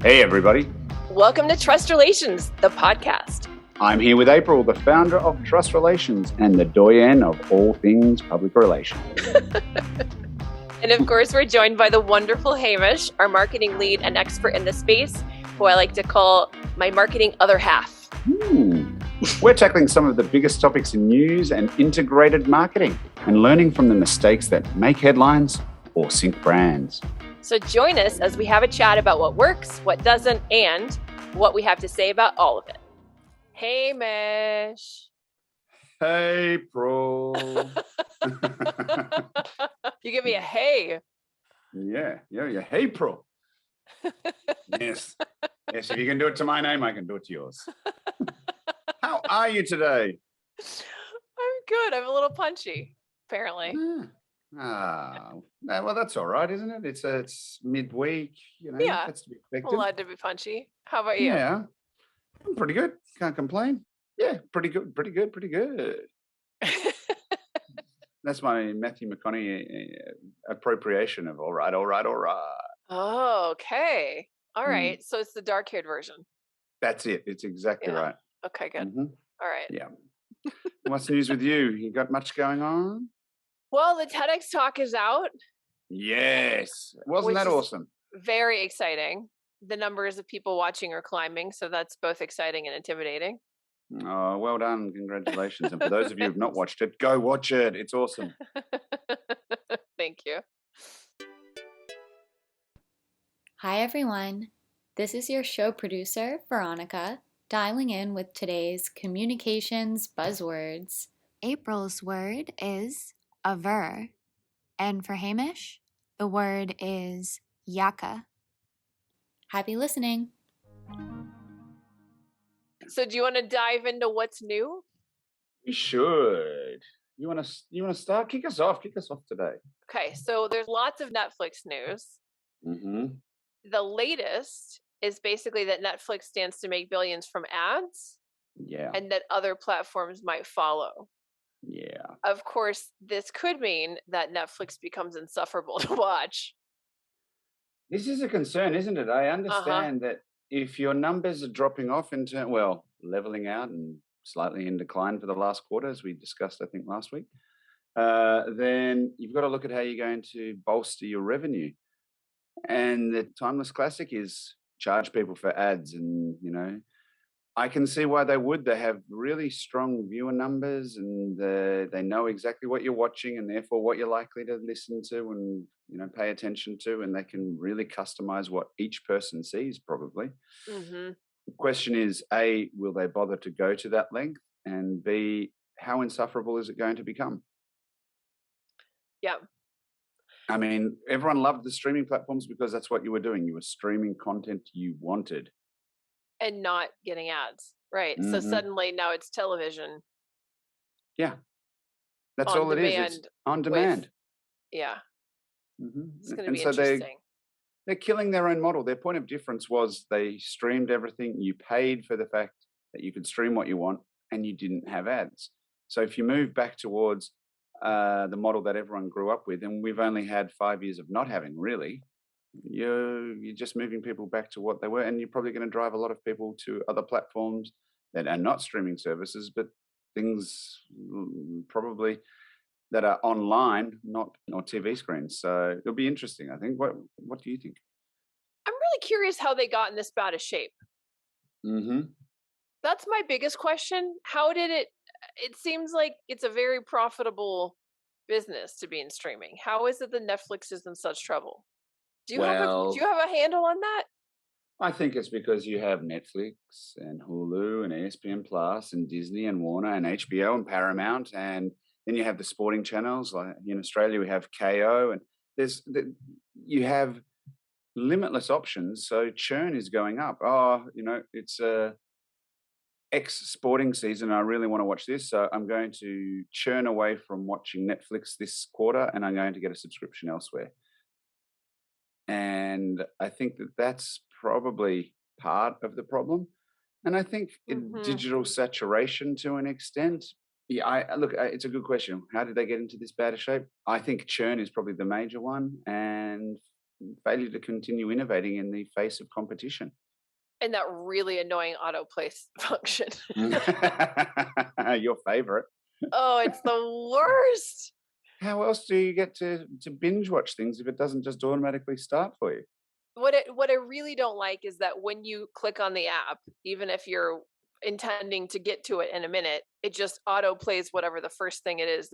Hey, everybody. Welcome to Trust Relations, the podcast. I'm here with April, the founder of Trust Relations and the doyen of all things public relations. And of course, we're joined by the wonderful Hamish, our marketing lead and expert in the space, who I like to call my marketing other half. We're tackling some of the biggest topics in news and integrated marketing and learning from the mistakes that make headlines or sink brands. So join us as we have a chat about what works, what doesn't, and what we have to say about all of it. Hamish. Hey, Pro. You give me a hey. Yeah. Hey, Pro. Yes. Yes, if you can do it to my name, I can do it to yours. How are you today? I'm good. I'm a little punchy, apparently. Well, that's all right, isn't it? It's midweek, Yeah, that's to be expected. I'm allowed to be punchy. How about you? Yeah, I'm pretty good. Can't complain. Yeah, pretty good. That's my Matthew McConaughey appropriation of all right. Oh, okay. All right. So it's the dark-haired version. That's it. It's exactly right. Okay, good. Mm-hmm. All right. Yeah. What's news with you? You got much going on? Well, the TEDx talk is out. Yes. Wasn't that awesome? Very exciting. The numbers of people watching are climbing, so that's both exciting and intimidating. Oh, well done. Congratulations. And for those of you who have not watched it, go watch it. It's awesome. Thank you. Hi, everyone. This is your show producer, Veronica, dialing in with today's communications buzzwords. April's word is aver, and for Hamish, the word is yakka. Happy listening. So do you want to dive into what's new? We should. You want to start? Kick us off today. Okay, so there's lots of Netflix news. Mm-hmm. The latest is basically that Netflix stands to make billions from ads. Yeah. And that other platforms might follow. Yeah. Of course, this could mean that Netflix becomes insufferable to watch. This is a concern, isn't it? I understand that if your numbers are dropping off leveling out and slightly in decline for the last quarter, as we discussed, I think, last week, then you've got to look at how you're going to bolster your revenue. And the timeless classic is charge people for ads. And, I can see why they would. They have really strong viewer numbers and they know exactly what you're watching and therefore what you're likely to listen to and, pay attention to. And they can really customize what each person sees probably. Mm-hmm. The question is, A, will they bother to go to that length? And B, how insufferable is it going to become? Yeah. I mean, everyone loved the streaming platforms because that's what you were doing. You were streaming content you wanted. And not getting ads. Right. Mm-hmm. So suddenly now it's television. Yeah. That's all it is. It's on demand. Yeah. Mm-hmm. It's going to be interesting. They're killing their own model. Their point of difference was they streamed everything. You paid for the fact that you could stream what you want and you didn't have ads. So if you move back towards the model that everyone grew up with, and we've only had 5 years of not having really, you're just moving people back to what they were, and you're probably going to drive a lot of people to other platforms that are not streaming services, but things probably that are online, not or TV screens. So it'll be interesting, I think. What do you think? I'm really curious how they got in this bad a shape. Mm-hmm. That's my biggest question. How did it seems like it's a very profitable business to be in streaming. How is it that Netflix is in such trouble? Do you have a handle on that? I think it's because you have Netflix and Hulu and ESPN Plus and Disney and Warner and HBO and Paramount, and then you have the sporting channels. Like in Australia, we have KO, and you have limitless options. So churn is going up. It's X sporting season. I really want to watch this, so I'm going to churn away from watching Netflix this quarter, and I'm going to get a subscription elsewhere. And I think that that's probably part of the problem. And I think digital saturation to an extent. Yeah, it's a good question. How did they get into this bad a shape? I think churn is probably the major one. And failure to continue innovating in the face of competition. And that really annoying autoplay function. Your favorite. Oh, it's the worst. How else do you get to binge watch things if it doesn't just automatically start for you? What I really don't like is that when you click on the app, even if you're intending to get to it in a minute, it just auto plays whatever the first thing it is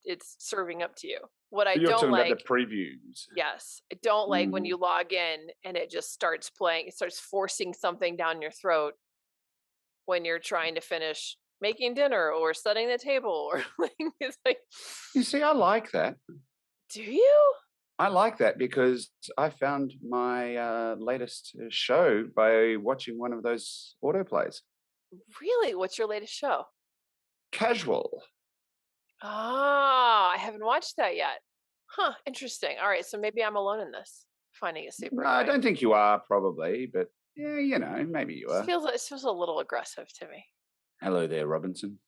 it's serving up to you. What I You're don't talking like, about the previews. yes, I don't like when Mhm. you log in and it just starts playing, it starts forcing something down your throat when you're trying to finish making dinner or setting the table or like it's like, You see, I like that. do you? I like that because I found my latest show by watching one of those autoplays. Really? What's your latest show? Casual. Ah, I haven't watched that yet. Huh, interesting. All right, so maybe I'm alone in this. Finding it super No, I annoying. don't think you are probably, but yeah, maybe you are. It feels a little aggressive to me. Hello there, Robinson.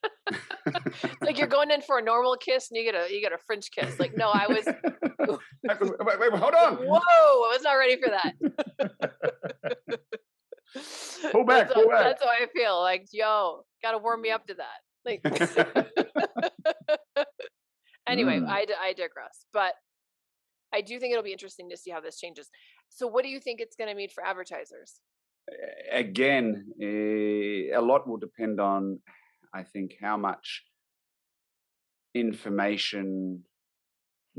It's like you're going in for a normal kiss and you get a French kiss. Like, no, I was wait, hold on. whoa, I was not ready for that. Pull back. That's how I feel. Like, yo, gotta warm me up to that. Like anyway, I digress. But I do think it'll be interesting to see how this changes. So what do you think it's gonna mean for advertisers? Again, a lot will depend on, I think, how much information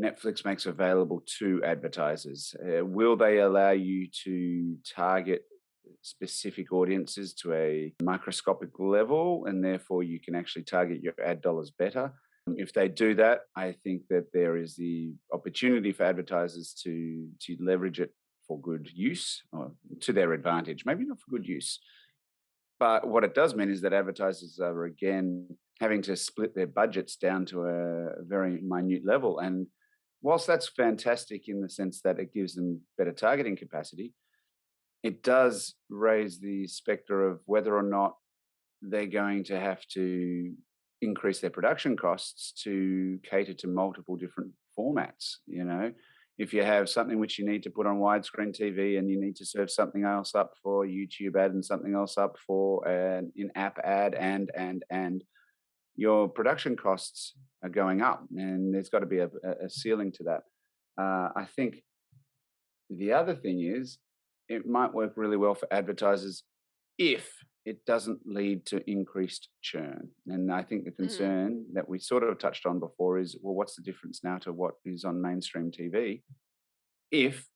Netflix makes available to advertisers. Will they allow you to target specific audiences to a microscopic level, and therefore you can actually target your ad dollars better? If they do that, I think that there is the opportunity for advertisers to leverage it for good use, or to their advantage. Maybe not for good use, but what it does mean is that advertisers are again having to split their budgets down to a very minute level. And whilst that's fantastic in the sense that it gives them better targeting capacity, it does raise the specter of whether or not they're going to have to increase their production costs to cater to multiple different formats. If you have something which you need to put on widescreen TV and you need to serve something else up for YouTube ad and something else up for an in-app ad, and your production costs are going up, and there's got to be a ceiling to that. I think the other thing is it might work really well for advertisers if it doesn't lead to increased churn. And I think the concern that we sort of touched on before is, well, what's the difference now to what is on mainstream TV if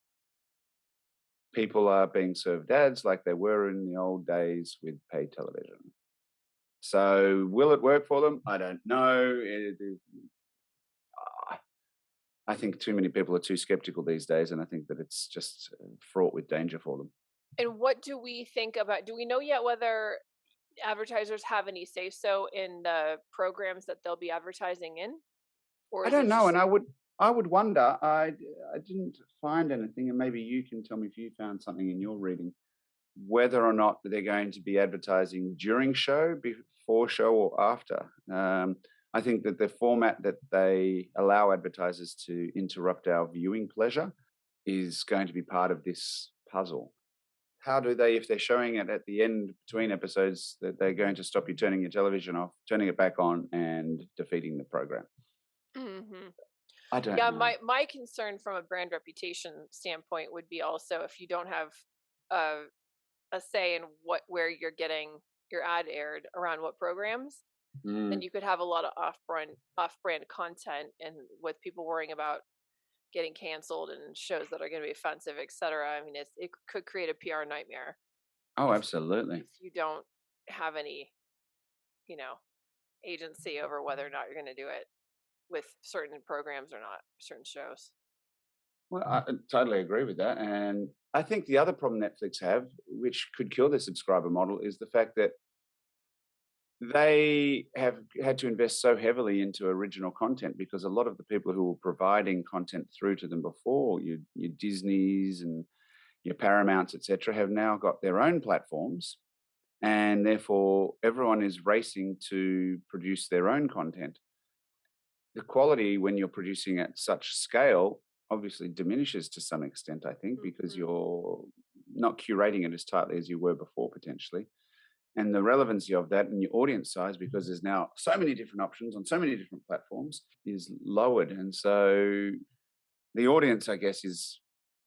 people are being served ads like they were in the old days with paid television? So will it work for them? I don't know. I think too many people are too skeptical these days, and I think that it's just fraught with danger for them. And what do we think about, do we know yet whether advertisers have any say so in the programs that they'll be advertising in? Or I is don't it know, just and I would wonder. I didn't find anything, and maybe you can tell me if you found something in your reading, whether or not they're going to be advertising during show, before show, or after. I think that the format that they allow advertisers to interrupt our viewing pleasure is going to be part of this puzzle. How do they, if they're showing it at the end between episodes, that they're going to stop you turning your television off, turning it back on, and defeating the program? Mhm. I don't Yeah, know. my concern from a brand reputation standpoint would be also if you don't have a a say in where you're getting your ad aired around what programs, then Mm. you could have a lot of off brand content, and with people worrying about getting canceled and shows that are going to be offensive, etc. I mean, it could create a PR nightmare Oh, if absolutely. you don't have any, you know, agency over whether or not you're going to do it with certain programs or not, certain shows. Well, I totally agree with that. And I think the other problem Netflix have, which could kill their subscriber model, is the fact that they have had to invest so heavily into original content, because a lot of the people who were providing content through to them before, your Disneys and your Paramounts, etc., have now got their own platforms, and therefore everyone is racing to produce their own content. The quality when you're producing at such scale obviously diminishes to some extent, I think, because Mhm. you're not curating it as tightly as you were before, potentially. And the relevancy of that and your audience size, because there's now so many different options on so many different platforms, is lowered. And so the audience, I guess, is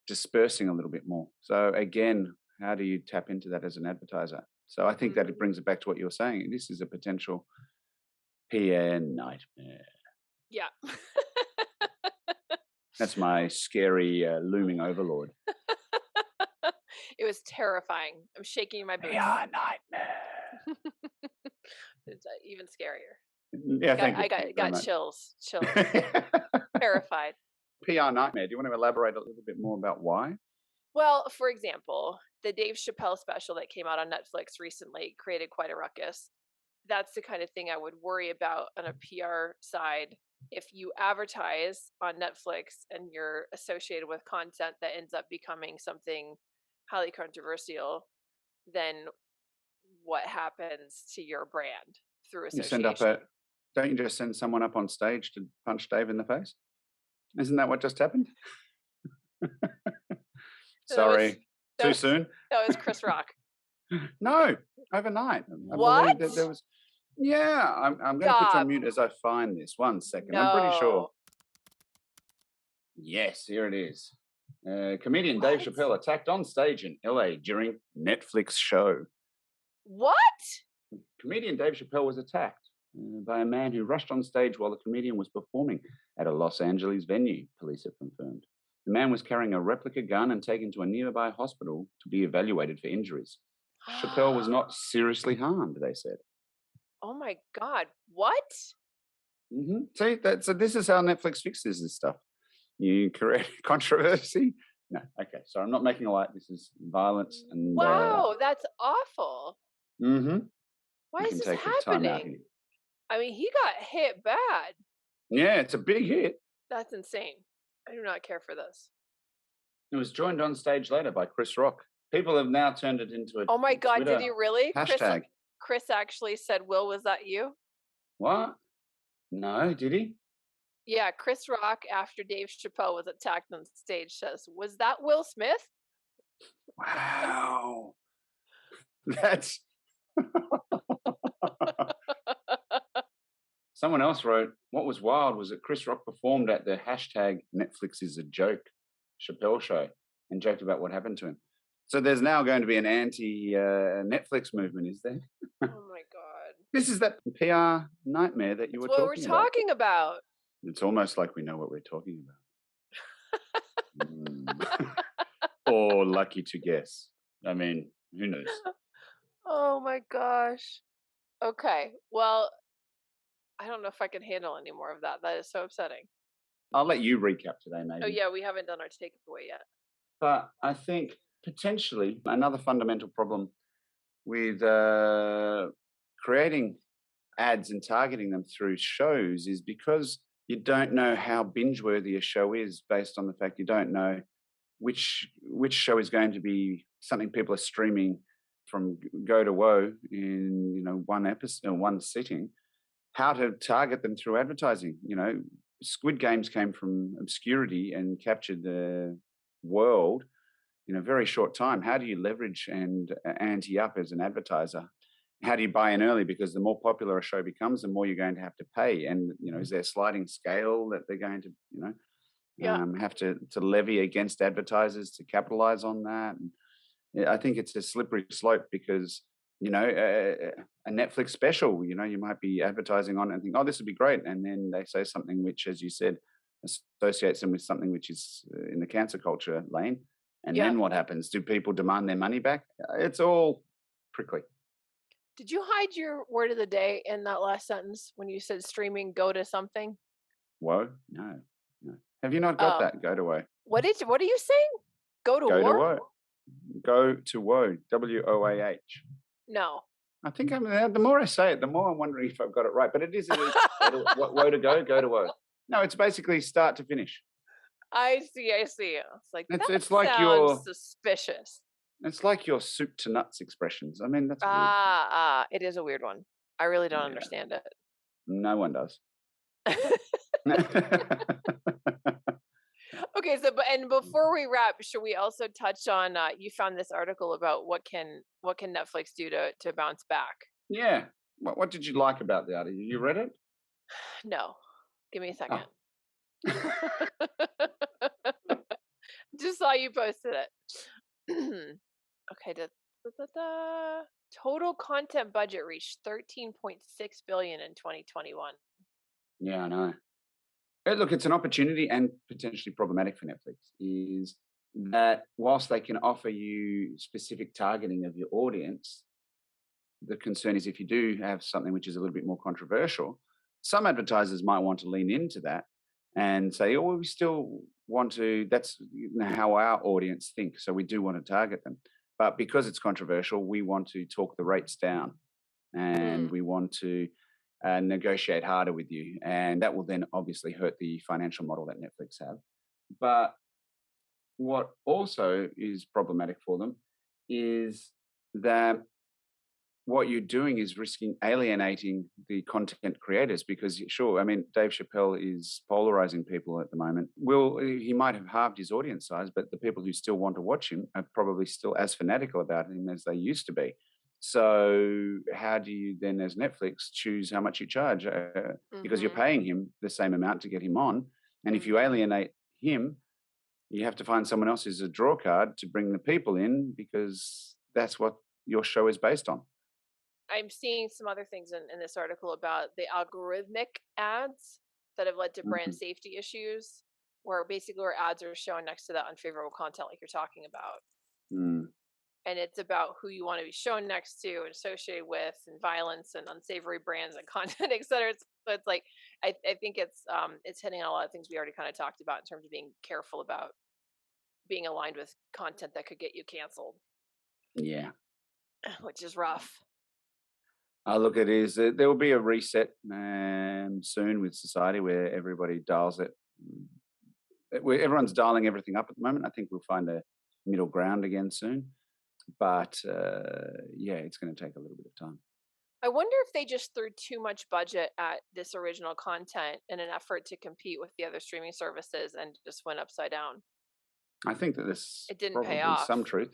dispersing a little bit more. So again, how do you tap into that as an advertiser? So I think that it Mhm. brings it back to what you were saying. This is a potential PR nightmare. Yeah. That's my scary looming overlord. It was terrifying. I'm shaking in my boots. PR nightmare. It's even scarier. Yeah, thank you. I Thank you very got much. chills. Terrified. PR nightmare. Do you want to elaborate a little bit more about why? Well, for example, the Dave Chappelle special that came out on Netflix recently created quite a ruckus. That's the kind of thing I would worry about on a PR side. If you advertise on Netflix and you're associated with content that ends up becoming something highly controversial, then what happens to your brand through You send up association? don't you just send someone up on stage to punch Dave in the face? Isn't that what just happened? That was Sorry, that too was soon? that was Chris Rock. No, overnight. I believe What? that there was. Yeah, I'm going to put you on Stop. mute as I find this. 1 second. I'm pretty sure. No. Yes, here it is. Comedian Dave What? Chappelle attacked on stage in LA during Netflix show. What? Comedian Dave Chappelle was attacked by a man who rushed on stage while the comedian was performing at a Los Angeles venue, police have confirmed. The man was carrying a replica gun and taken to a nearby hospital to be evaluated for injuries. Chappelle was not seriously harmed, they said. Oh my God. What? See, so this is how Netflix fixes this stuff. You create controversy. No, okay. So I'm not making a light. This is violence, and Wow, that's awful. Why you is can this take a time out here. happening? I mean, he got hit bad. Yeah, it's a big hit. That's insane. I do not care for this. It was joined on stage later by Chris Rock. People have now turned it into a Oh my God, Twitter did he really? hashtag. Chris actually said, Will, was that you? What? No, did he? Yeah, Chris Rock, after Dave Chappelle was attacked on stage, says, Was that Will Smith? Wow. That's. Someone else wrote, what was wild was that Chris Rock performed at the hashtag Netflix is a joke Chappelle show and joked about what happened to him. So there's now going to be an anti-Netflix movement, is there? Oh my God. This is that PR nightmare that you were talking about. What we're talking about. It's almost like we know what we're talking about. Or lucky to guess. I mean, who knows? Oh my gosh. Okay. Well, I don't know if I can handle any more of that. That is so upsetting. I'll let you recap today, maybe. Oh yeah, we haven't done our takeaway yet. But I think potentially another fundamental problem with creating ads and targeting them through shows is because you don't know how binge-worthy a show is based on the fact you don't know which show is going to be something people are streaming from go to woe in one episode, one sitting. How to target them through advertising. Squid Games came from obscurity and captured the world in a very short time. How do you leverage and ante up as an advertiser? How do you buy in early? Because the more popular a show becomes, the more you're going to have to pay. And is there a sliding scale that they're going to have to levy against advertisers to capitalize on that? And I think it's a slippery slope because a Netflix special, you might be advertising on it and think, oh, this would be great. And then they say something which, as you said, associates them with something which is in the cancer culture lane. And then what happens? Do people demand their money back? It's all prickly. Did you hide your word of the day in that last sentence when you said streaming go to something? Woe? No. Have you not got that? Go to woe. What are you saying? Go to war? To woe. Go to woe. WOAH. No. I think the more I say it, the more I'm wondering if I've got it right. But it is woe to go to woe. No, it's basically start to finish. I see. It's like it's like your suspicious. It's like your soup to nuts expressions. I mean, that's weird. It is a weird one. I really don't understand it. No one does. Okay, so before we wrap, should we also touch on you found this article about what can Netflix do to bounce back? Yeah. What did you like about the article? You read it? No. Give me a second. Oh. Just saw you posted it. Okay, total content budget reached 13.6 billion in 2021. Yeah, I know. Look, it's an opportunity and potentially problematic for Netflix is that whilst they can offer you specific targeting of your audience, the concern is if you do have something which is a little bit more controversial, some advertisers might want to lean into that and say, oh, well, we still want to, that's how our audience think. So we do want to target them. But because it's controversial, we want to talk the rates down and we want to negotiate harder with you. And that will then obviously hurt the financial model that Netflix have. But what also is problematic for them is that what you're doing is risking alienating the content creators because sure, I mean, Dave Chappelle is polarizing people at the moment. He might have halved his audience size, but the people who still want to watch him are probably still as fanatical about him as they used to be. So how do you then as Netflix choose how much you charge? Because you're paying him the same amount to get him on. And if you alienate him, you have to find someone else who's a draw card to bring the people in because that's what your show is based on. I'm seeing some other things in this article about the algorithmic ads that have led to brand safety issues, where ads are showing next to that unfavorable content, like you're talking about. And it's about who you want to be shown next to and associated with, and violence and unsavory brands and content, et cetera. So it's like I think it's hitting on a lot of things we already kind of talked about in terms of being careful about being aligned with content that could get you canceled. Yeah, which is rough. Look, it is. There will be a reset soon with society where everybody dials it. Where everyone's dialing everything up at the moment. I think we'll find a middle ground again soon. But yeah, it's going to take a little bit of time. I wonder if they just threw too much budget at this original content in an effort to compete with the other streaming services and just went upside down. I think that it didn't pay off. Some truth.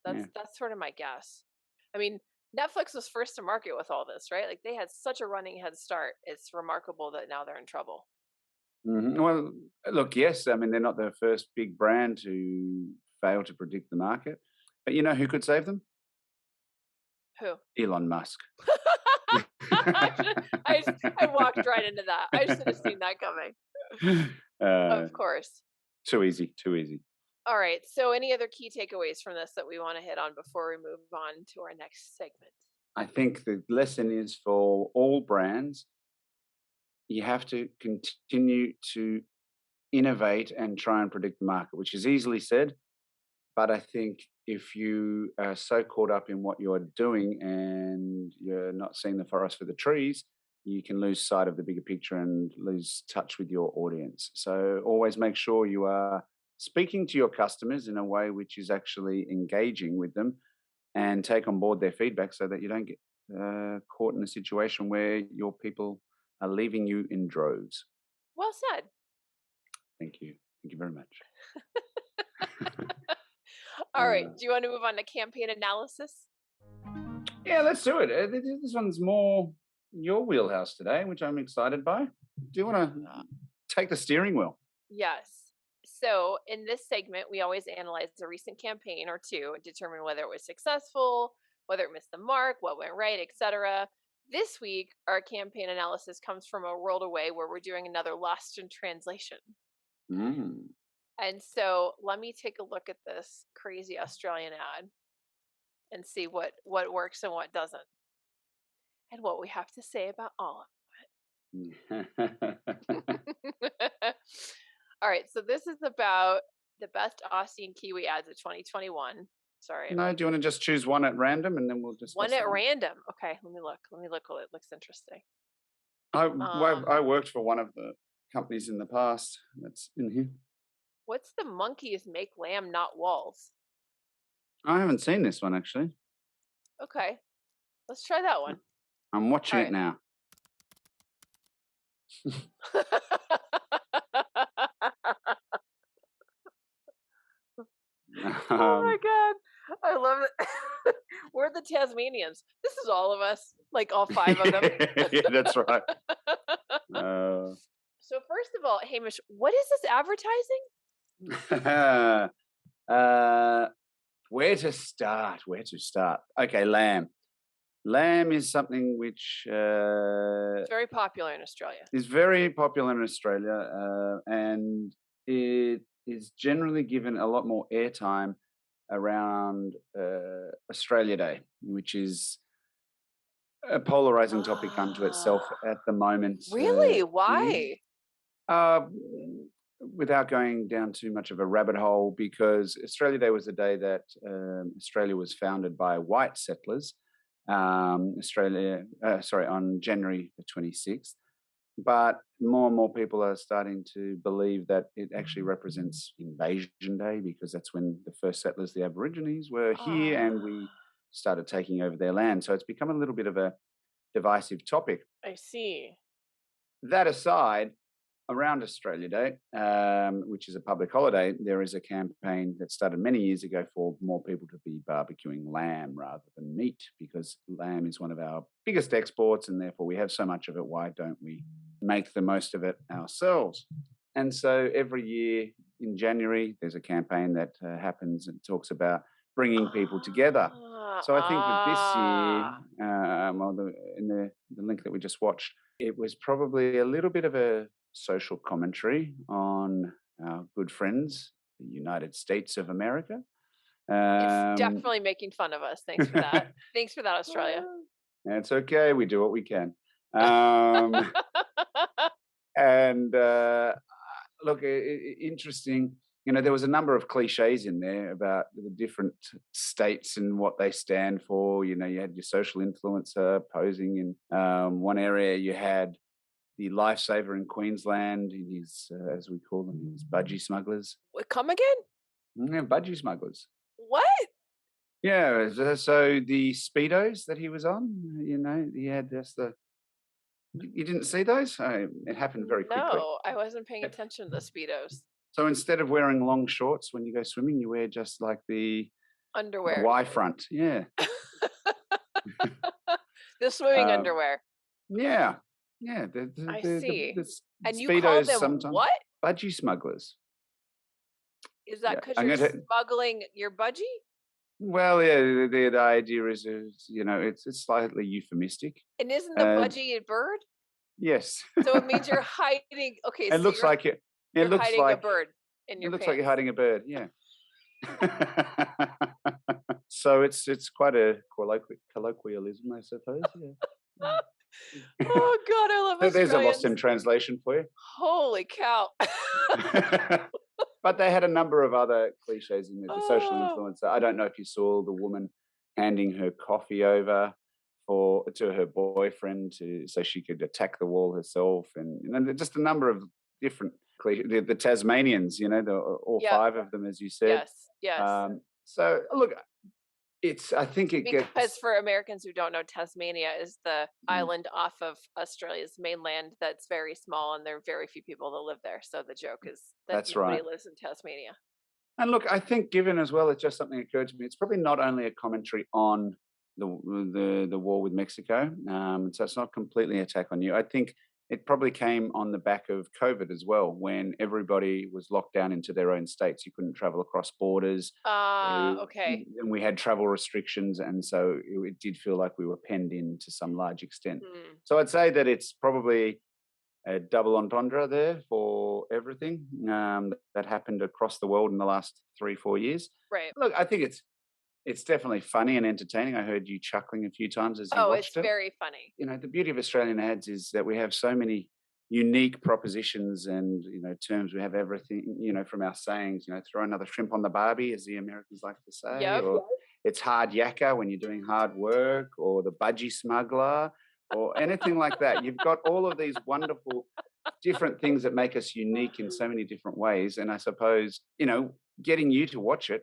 That's sort of my guess. I mean, Netflix was first to market with all this, right? Like they had such a running head start. It's remarkable that now they're in trouble. Well, look, yes. I mean, they're not the first big brand to fail to predict the market. But you know who could save them? Who? Elon Musk. I walked right into that. I should have seen that coming. Of course. Too easy. All right. So any other key takeaways from this that we want to hit on before we move on to our next segment? I think the lesson is for all brands, you have to continue to innovate and try and predict the market, which is easily said. But I think if you are so caught up in what you're doing and you're not seeing the forest for the trees, you can lose sight of the bigger picture and lose touch with your audience. So always make sure you are speaking to your customers in a way which is actually engaging with them and take on board their feedback so that you don't get caught in a situation where your people are leaving you in droves. Well said. Thank you. Thank you very much. All right. Do you want to move on to campaign analysis? Yeah, let's do it. This one's more your wheelhouse today, which I'm excited by. Do you want to take the steering wheel? Yes. So in this segment, we always analyze a recent campaign or two and determine whether it was successful, whether it missed the mark, what went right, etc. This week, our campaign analysis comes from a world away where we're doing another Lost in Translation. And so let me take a look at this crazy Australian ad and see what works and what doesn't, and what we have to say about all of it. All right, so this is about the best Aussie and Kiwi ads of 2021. Sorry. No, do you want to just choose one at random and then we'll just one at random? Okay, let me look. It looks interesting. I worked for one of the companies in the past that's in here. What's the monkeys make lamb, not walls? I haven't seen this one actually. Okay, let's try that one. I'm watching it now. Oh my Um, God. I love it. We're the Tasmanians. This is all of us, like all 5 of them. yeah, that's right. Uh, So first of all, Hamish, what is this advertising? uh, where to start? Where to start? Okay, lamb. Lamb is something which It's very popular in Australia. is very popular in Australia, and it is generally given a lot more airtime around Australia Day, which is a polarizing topic unto itself Ah, at the moment. really? Here. Why? Uh, without going down too much of a rabbit hole, because Australia Day was the day that Australia was founded by white settlers. On January the 26th. But more and more people are starting to believe that it actually represents Invasion Day, because that's when the first settlers, the Aborigines, were here and we Ah, started taking over their land. So it's become a little bit of a divisive topic. I see. That aside, around Australia Day, which is a public holiday, there is a campaign that started many years ago for more people to be barbecuing lamb rather than meat, because lamb is one of our biggest exports and therefore we have so much of it. Why don't we make the most of it ourselves? And so every year in January, there's a campaign that happens and talks about bringing people together. Ah, So I think that this year, ah. in the link that we just watched, it was probably a little bit of a social commentary on our good friends, the United States of America. It's Um, definitely making fun of us. Thanks for that. Thanks for that, Australia. it's okay. We do what we can. Um, and look, interesting. You know, there was a number of cliches in there about the different states and what they stand for. You know, you had your social influencer posing in one area. You had the lifesaver in Queensland, in his, as we call them, his budgie smugglers. Come again? Yeah, budgie smugglers. What? Yeah, so the speedos that he was on, you know, he had just the. You didn't see those? It happened very quickly. No, I wasn't paying attention to the Speedos. So instead of wearing long shorts when you go swimming, you wear just like the Underwear. Y front. Yeah. The swimming Um, underwear. yeah. Yeah. I see. The And you call speedos them sometimes. what? Budgie smugglers. Is that Yeah. because I'm you're going to. smuggling your budgie? Well, yeah, the idea is, you know, it's slightly euphemistic. And isn't the budgie a bird? Yes. So it means you're hiding. Okay, It so looks like it. It you're looks hiding like a bird in your it looks pants. like you're hiding a bird. Yeah. So it's quite a colloquialism, I suppose. Yeah. Oh God, I love Australians. There's a lost in translation for you. Holy cow. But they had a number of other cliches in there. The social influencer. I don't know if you saw the woman handing her coffee over to her boyfriend so she could attack the wall herself, and you know, just a number of different cliches. The Tasmanians, you know, all 5 of them, as you said. Yes. So look, I think it because gets. For Americans who don't know, Tasmania is the island off of Australia's mainland that's very small, and there are very few people that live there. So the joke is that That's nobody right. lives in Tasmania. And look, I think given as well, it's just something that occurred to me. It's probably not only a commentary on the war with Mexico, so it's not completely attack on you. I think it probably came on the back of COVID as well, when everybody was locked down into their own states. You couldn't travel across borders. Okay. And we had travel restrictions, and so it did feel like we were penned in to some large extent. So I'd say that it's probably a double entendre there for everything that happened across the world in the last 3-4 years. Right. Look, I think it's definitely funny and entertaining. I heard you chuckling a few times as you watched it. Oh, it's very funny. You know, the beauty of Australian ads is that we have so many unique propositions and, you know, terms. We have everything, you know, from our sayings, you know, throw another shrimp on the barbie, as the Americans like to say, or it's hard yakka when you're doing hard work, or the budgie smuggler, or anything like that. You've got all of these wonderful different things that make us unique in so many different ways. And I suppose, you know, getting you to watch it,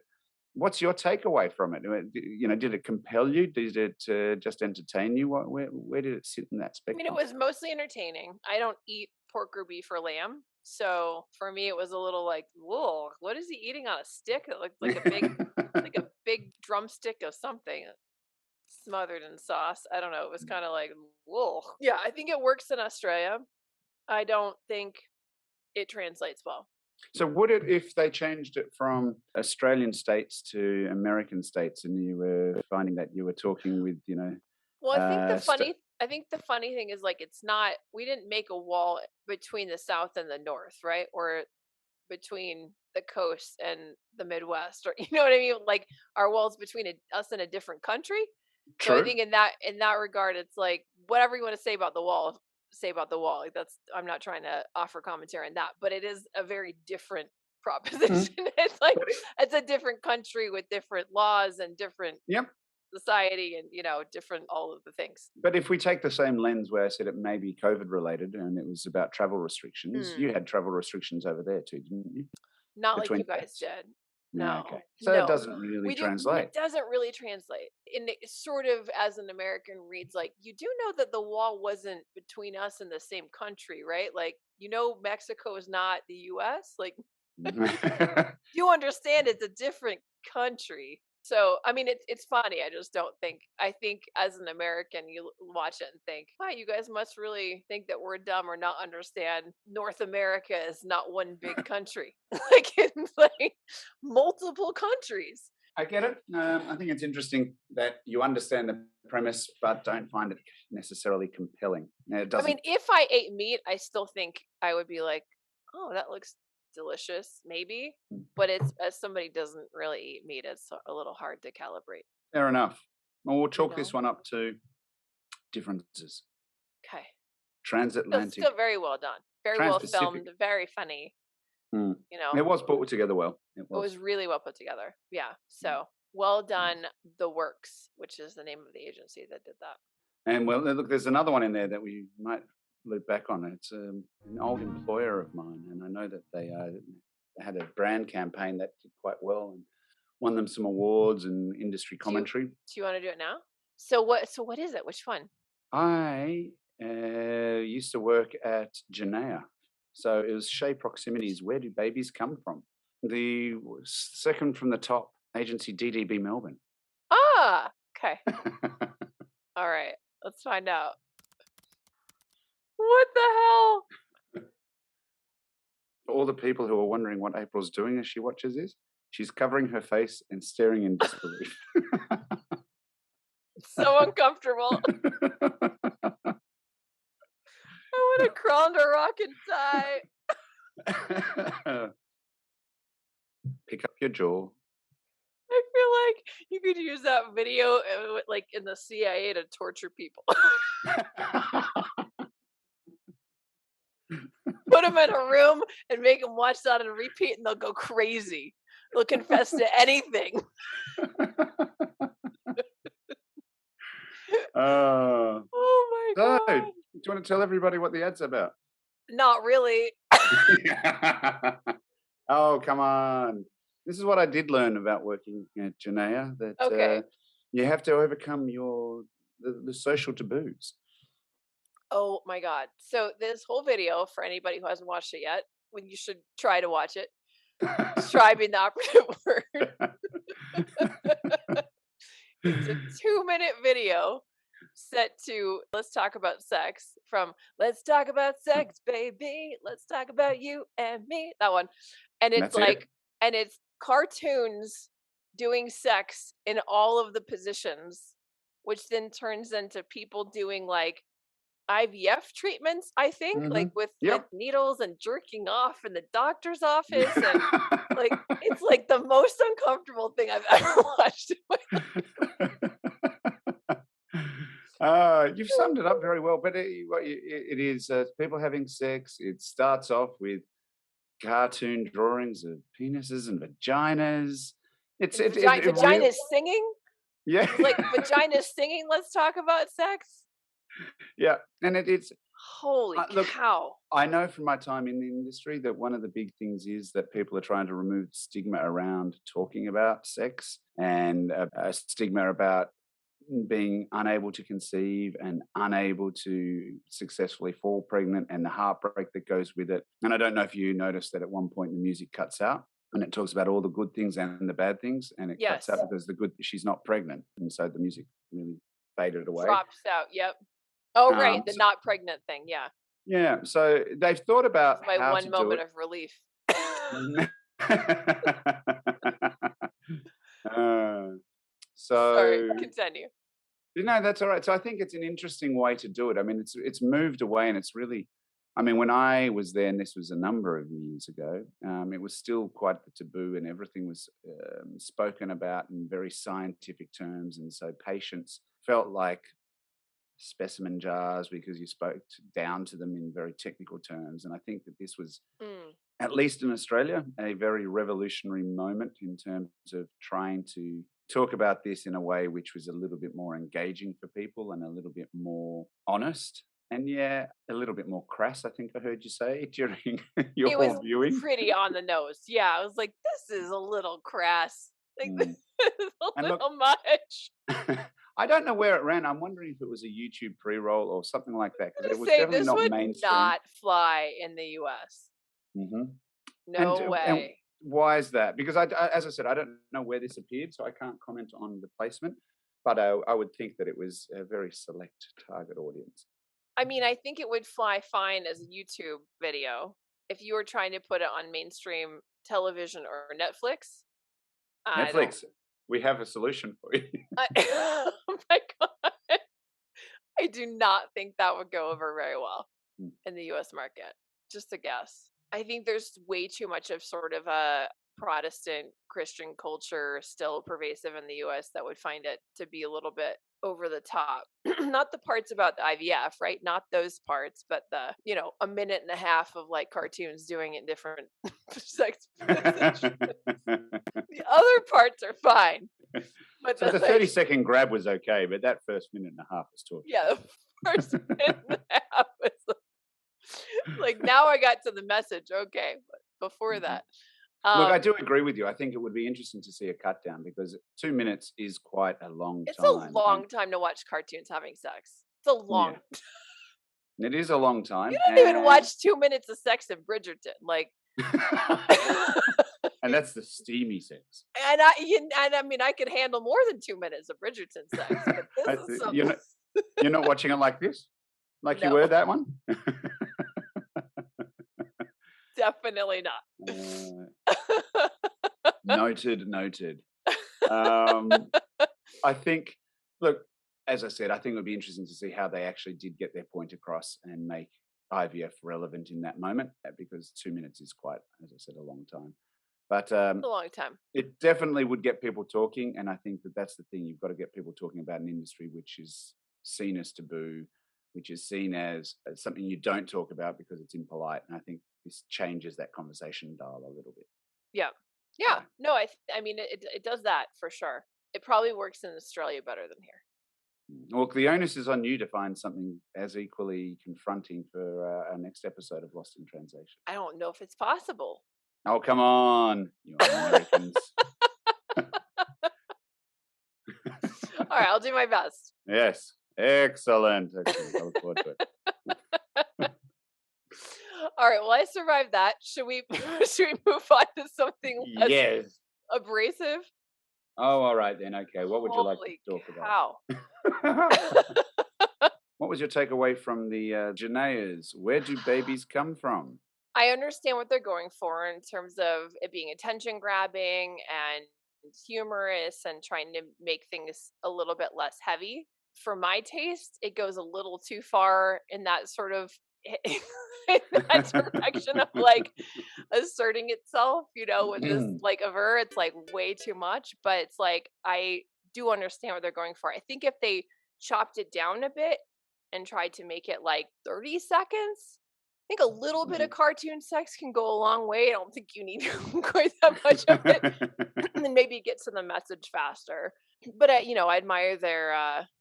what's your takeaway from it? You know, did it compel you? Did it just entertain you? Where did it sit in that spectrum? I mean, it was mostly entertaining. I don't eat pork or beef or lamb, So for me, it was a little like, whoa, what is he eating on a stick? It looked like a big, like a big drumstick of something smothered in sauce. I don't know. It was kind of like, whoa. Yeah, I think it works in Australia. I don't think it translates well. So would it, if they changed it from Australian states to American states, and you were finding that you were talking with, Well, I think the funny thing is like it's not. We didn't make a wall between the South and the North, right? Or between the coast and the Midwest, or you know what I mean? Like our walls between us and a different country. So I True. think in that regard, it's like whatever you want to say about the wall, say about the wall. Like that's I'm not trying to offer commentary on that, but it is a very different proposition. It's like it's a different country with different laws and different Yep. society and different all of the things. But if we take the same lens where I said it may be COVID related and it was about travel restrictions, you had travel restrictions over there too, didn't you? Not Between like you guys states. did. No, No, okay. So no. it doesn't really translate. It doesn't really translate. And it sort of, as an American, reads like, you do know that the wall wasn't between us and the same country, right? Like, Mexico is not the US. Like, you understand it's a different country. So, I mean, it's funny. I just don't think, I think as an American, you watch it and think, wow, you guys must really think that we're dumb or not understand North America is not one big country. Like, it's like multiple countries. I get it. I think it's interesting that you understand the premise, but don't find it necessarily compelling. It doesn't. I mean, if I ate meat, I still think I would be like, oh, that looks delicious, maybe. But it's as somebody doesn't really eat meat, it's a little hard to calibrate. Fair enough. Well, we'll chalk this one up to differences. Okay. Transatlantic. Still very well done. Very well filmed. Very funny. It was put together well. It was really well put together. Yeah. So well done, The Works, which is the name of the agency that did that. And well, look, there's another one in there that we might loop back on. It's an old employer of mine, and I know that they had a brand campaign that did quite well and won them some awards and industry commentary. Do you want to do it now? So what is it? Which one? I used to work at Janaea. So it was Shea Proximities. Where do babies come from? The second from the top agency, DDB Melbourne. Ah, okay. All right, let's find out. What the hell? All the people who are wondering what April's doing as she watches this, she's covering her face and staring in disbelief. So uncomfortable. I want to crawl under a rock and die. Pick up your jaw. I feel like you could use that video like in the CIA to torture people. Put them in a room and make them watch that and repeat, and they'll go crazy. They'll confess to anything. Oh my God. Do you want to tell everybody what the ad's about? Not really. Oh, come on. This is what I did learn about working at Janaea, that you have to overcome the social taboos. Oh my God. So this whole video, for anybody who hasn't watched it yet, when you should try to watch it, try being the operative word. It's a 2-minute video set to let's talk about sex, from let's talk about sex, baby, let's talk about you and me, that one. And it's and it's cartoons doing sex in all of the positions, which then turns into people doing like IVF treatments, I think, like with needles and jerking off in the doctor's office, and like it's like the most uncomfortable thing I've ever watched in my life. You've summed it up very well, but it is people having sex. It starts off with cartoon drawings of penises and vaginas. Vaginas singing. Yeah, like vaginas singing. Let's talk about sex. Yeah, and it's holy cow. I know from my time in the industry that one of the big things is that people are trying to remove stigma around talking about sex, and a stigma about being unable to conceive and unable to successfully fall pregnant and the heartbreak that goes with it. And I don't know if you noticed that at one point the music cuts out and it talks about all the good things and the bad things, and it cuts out because she's not pregnant, and so the music really faded away. Drops out. Yep. Oh, right, the not pregnant thing. Yeah. Yeah. So they've thought about my how one to moment do it. of relief. Sorry, continue. No, that's all right. So I think it's an interesting way to do it. I mean, it's moved away, and it's really, I mean, when I was there, and this was a number of years ago, it was still quite the taboo, and everything was spoken about in very scientific terms, and so patients felt like specimen jars because you spoke down to them in very technical terms. And I think that this was, at least in Australia, a very revolutionary moment in terms of trying to talk about this in a way which was a little bit more engaging for people and a little bit more honest. And a little bit more crass, I think I heard you say during your viewing. It was pretty on the nose. Yeah, I was like, this is a little crass. Like, this is a little much. I don't know where it ran. I'm wondering if it was a YouTube pre-roll or something like that, because it was definitely not mainstream. This would not fly in the US. Mm-hmm. No way. And why is that? Because as I said, I don't know where this appeared, so I can't comment on the placement. But I would think that it was a very select target audience. I mean, I think it would fly fine as a YouTube video if you were trying to put it on mainstream television or Netflix. Netflix, we have a solution for you. Oh my God. I do not think that would go over very well in the US market. Just a guess. I think there's way too much of sort of a Protestant Christian culture still pervasive in the US that would find it to be a little bit over the top. Not the parts about the IVF, right? Not those parts, but the, a minute and a half of like cartoons doing it in different sex positions. The other parts are fine. But so the 30-second grab was okay, but that first minute and a half was torture. Yeah, the first minute and a half was like, now I got to the message. Okay, but before that. Look, I do agree with you. I think it would be interesting to see a cut down because 2 minutes is quite a long time. It's a long time to watch cartoons having sex. It's a long It is a long time. You don't even watch 2 minutes of sex in Bridgerton. Like and that's the steamy sex. And I mean, I could handle more than 2 minutes of Bridgerton sex. But this is you're not watching it like this? Like you were that one? Definitely not. Noted. I think, look, as I said, I think it would be interesting to see how they actually did get their point across and make IVF relevant in that moment, because 2 minutes is quite, as I said, a long time. But a long time. It definitely would get people talking, and I think that that's the thing. You've got to get people talking about an industry which is seen as taboo, which is seen as something you don't talk about because it's impolite. And I think this changes that conversation dial a little bit. Yeah. No, I mean, it does that for sure. It probably works in Australia better than here. Well, the onus is on you to find something as equally confronting for our next episode of Lost in Translation. I don't know if it's possible. Oh, come on, you Americans. All right, I'll do my best. Yes. Excellent. I look forward to it. All right. Well, I survived that. Should we move on to something less abrasive? Oh, all right then. Okay. What would you like to talk about? What was your takeaway from the Janaeas? Where do babies come from? I understand what they're going for in terms of it being attention grabbing and humorous and trying to make things a little bit less heavy. For my taste, it goes a little too far in that sort of in that direction of like asserting itself, with this like aver. It's like way too much, but it's like I do understand what they're going for. I think if they chopped it down a bit and tried to make it like 30 seconds, I think a little bit of cartoon sex can go a long way. I don't think you need quite that much of it. And then maybe get to the message faster. But I admire their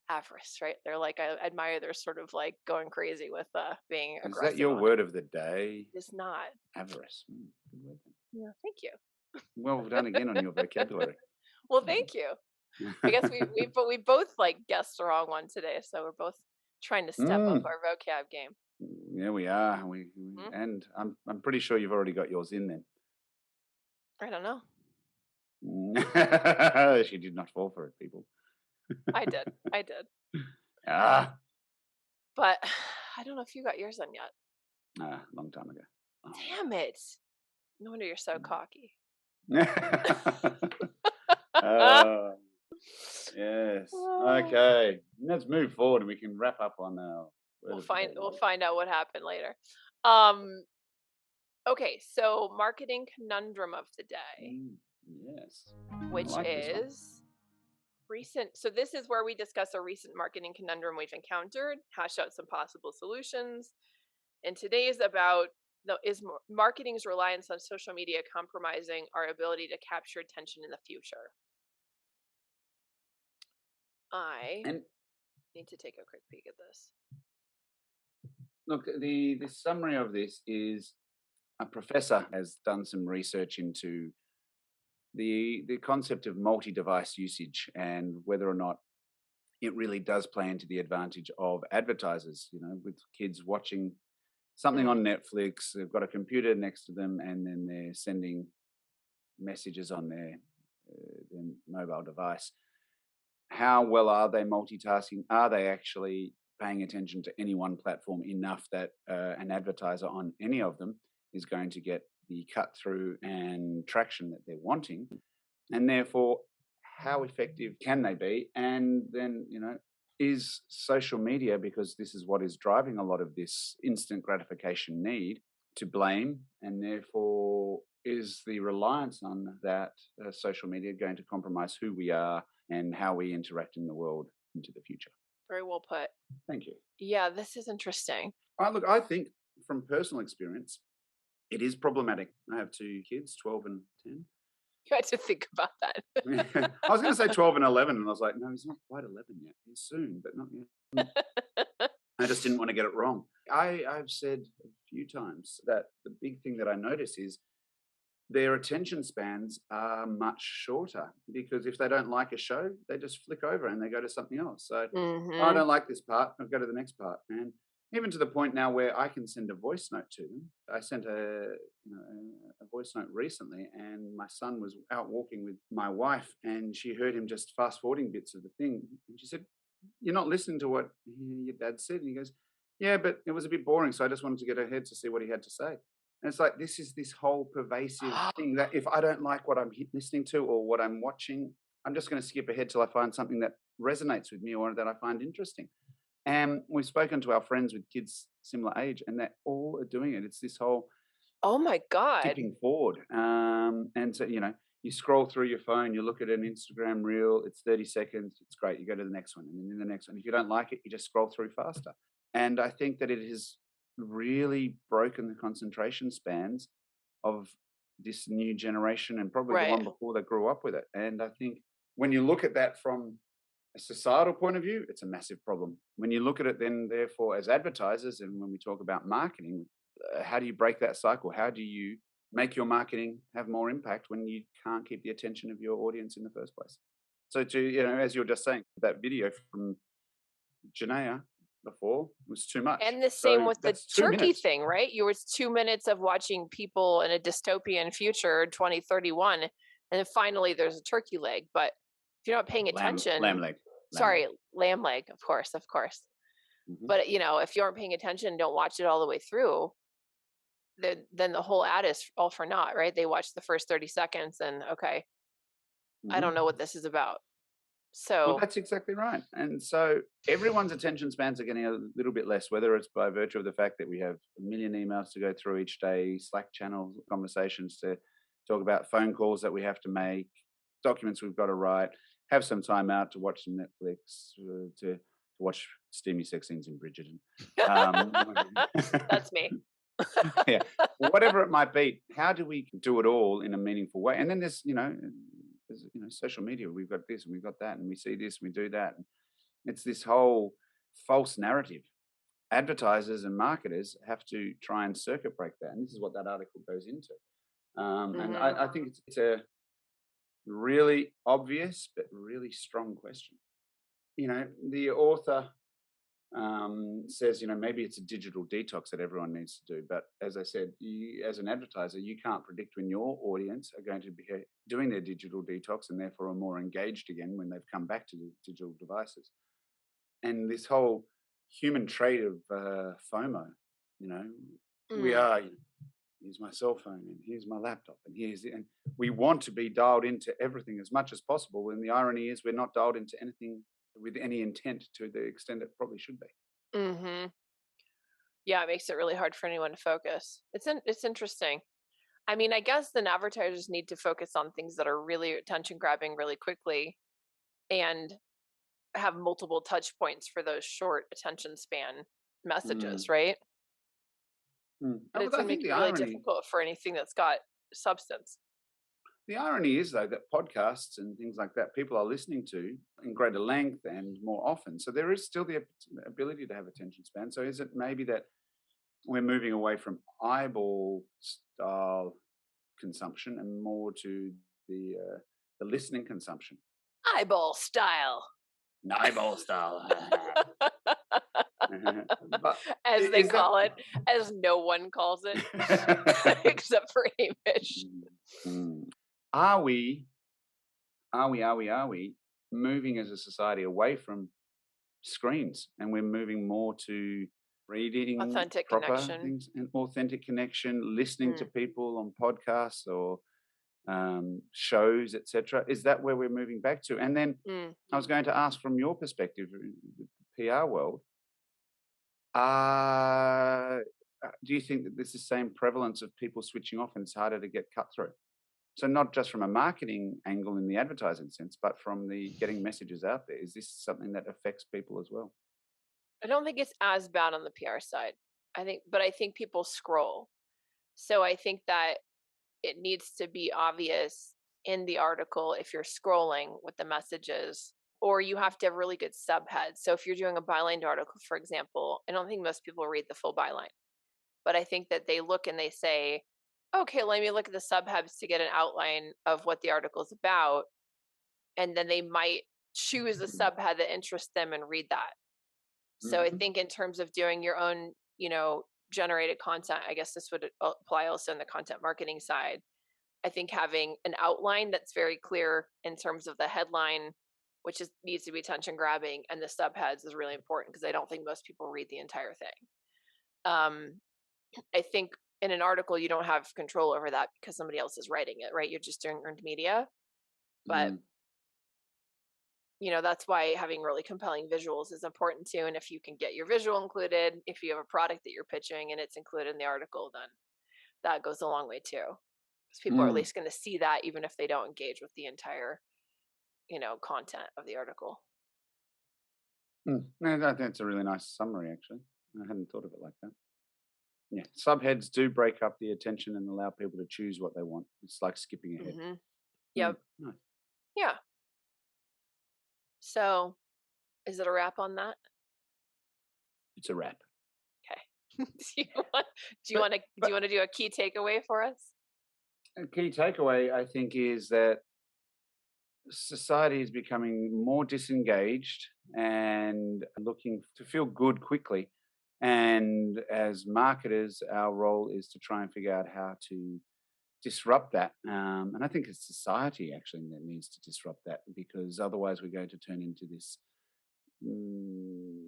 avarice, right? They're like, I admire their sort of like going crazy with being aggressive. Is that your word of the day? It's not. Avarice. Yeah, thank you. Well done again on your vocabulary. Well, thank you. I guess we both like guessed the wrong one today, so we're both trying to step up our vocab game. Yeah, we are. And I'm pretty sure you've already got yours in then. I don't know. She did not fall for it, people. I did. But I don't know if you got yours on yet. long time ago. Oh. Damn it! No wonder you're so cocky. Yes. Okay. Let's move forward, and we can wrap up on our. We'll find out what happened later. Okay, so marketing conundrum of the day. Yes. Which is recent. So this is where we discuss a recent marketing conundrum we've encountered, hash out some possible solutions. And today is about is marketing's reliance on social media compromising our ability to capture attention in the future? I need to take a quick peek at this. Look, the summary of this is a professor has done some research into the concept of multi-device usage and whether or not it really does play into the advantage of advertisers. With kids watching something on Netflix, they've got a computer next to them, and then they're sending messages on their mobile device. How well are they multitasking? Are they actually paying attention to any one platform enough that an advertiser on any of them is going to get the cut through and traction that they're wanting? And therefore, how effective can they be? And then, is social media, because this is what is driving a lot of this instant gratification need, to blame? And therefore, is the reliance on that social media going to compromise who we are and how we interact in the world into the future? Very well put. Thank you. Yeah, this is interesting. Look, I think from personal experience, it is problematic. I have two kids, 12 and 10. You had to think about that. I was going to say 12 and 11, and I was like, no, he's not quite 11 yet. He's soon, but not yet. I just didn't want to get it wrong. I've said a few times that the big thing that I notice is their attention spans are much shorter, because if they don't like a show, they just flick over and they go to something else. So I don't like this part, I'll go to the next part. And even to the point now where I can send a voice note to them. I sent a voice note recently, and my son was out walking with my wife, and she heard him just fast forwarding bits of the thing. And she said, "You're not listening to what your dad said." And he goes, "Yeah, but it was a bit boring, so I just wanted to get ahead to see what he had to say." And it's like, this is this whole pervasive thing that if I don't like what I'm listening to or what I'm watching, I'm just going to skip ahead till I find something that resonates with me or that I find interesting. And we've spoken to our friends with kids similar age, and they all are doing it. It's this whole oh my God tipping forward. And so, you scroll through your phone, you look at an Instagram reel, it's 30 seconds, it's great. You go to the next one, and then the next one. If you don't like it, you just scroll through faster. And I think that it has really broken the concentration spans of this new generation, and probably the one before that grew up with it. And I think when you look at that from a societal point of view, it's a massive problem. When you look at it then, therefore, as advertisers, and when we talk about marketing, how do you break that cycle? How do you make your marketing have more impact when you can't keep the attention of your audience in the first place? So as you were just saying, that video from Janaea before was too much. And the same with the turkey thing, right? You were 2 minutes of watching people in a dystopian future, 2031, and then finally there's a turkey leg. But if you're not paying attention, lamb leg. Lamb leg, of course. Mm-hmm. But if you aren't paying attention, don't watch it all the way through, then the whole ad is all for naught, right? They watch the first 30 seconds and I don't know what this is about. So well, that's exactly right. And so everyone's attention spans are getting a little bit less, whether it's by virtue of the fact that we have a million emails to go through each day, Slack channel conversations to talk about, phone calls that we have to make, documents we've got to write, have some time out to watch some Netflix, to watch steamy sex scenes in Bridgerton. That's me. Yeah, whatever it might be. How do we do it all in a meaningful way? And then there's social media. We've got this and we've got that, and we see this and we do that. And it's this whole false narrative. Advertisers and marketers have to try and circuit break that, and this is what that article goes into. And I think it's Really obvious, but really strong question. The author says, maybe it's a digital detox that everyone needs to do. But as I said, you, as an advertiser, you can't predict when your audience are going to be doing their digital detox and therefore are more engaged again when they've come back to the digital devices. And this whole human trait of FOMO, we are, here's my cell phone and here's my laptop and and we want to be dialed into everything as much as possible. And the irony is we're not dialed into anything with any intent to the extent it probably should be. Mm-hmm. Yeah, it makes it really hard for anyone to focus. It's interesting. I mean, I guess then advertisers need to focus on things that are really attention grabbing really quickly and have multiple touch points for those short attention span messages, right? But it's I going to think make the it really irony, difficult for anything that's got substance. the irony is though that podcasts and things like that people are listening to in greater length and more often. So there is still the ability to have attention span. So is it maybe that we're moving away from eyeball style consumption and more to the listening consumption? Eyeball style. Eyeball style. But as they call it, as no one calls it, except for Hamish. Are we moving as a society away from screens and we're moving more to reading Authentic proper connection. things and authentic connection, listening to people on podcasts or shows, etc.? Is that where we're moving back to? And then I was going to ask, from your perspective, the PR world, do you think that there's the same prevalence of people switching off and it's harder to get cut through? So not just from a marketing angle in the advertising sense, but from the getting messages out there. Is this something that affects people as well? I don't think it's as bad on the PR side. I think people scroll. So I think that it needs to be obvious in the article if you're scrolling what the message is, or you have to have really good subheads. So if you're doing a byline article, for example, I don't think most people read the full byline, but I think that they look and they say, okay, let me look at the subheads to get an outline of what the article is about. And then they might choose a subhead that interests them and read that. So I think in terms of doing your own, generated content, I guess this would apply also in the content marketing side. I think having an outline that's very clear in terms of the headline, which needs to be attention grabbing, and the subheads is really important because I don't think most people read the entire thing. I think in an article you don't have control over that because somebody else is writing it, right? You're just doing earned media. But that's why having really compelling visuals is important too. And if you can get your visual included, if you have a product that you're pitching and it's included in the article, then that goes a long way too. Because people are at least going to see that even if they don't engage with the entire, content of the article. No, that's a really nice summary, actually. I hadn't thought of it like that. Yeah, subheads do break up the attention and allow people to choose what they want. It's like skipping ahead. Yep. Nice. Yeah. So, is it a wrap on that? It's a wrap. Okay. do you want to do a key takeaway for us? A key takeaway, I think, is that society is becoming more disengaged and looking to feel good quickly. And as marketers, our role is to try and figure out how to disrupt that. And I think it's society actually that needs to disrupt that, because otherwise we're going to turn into this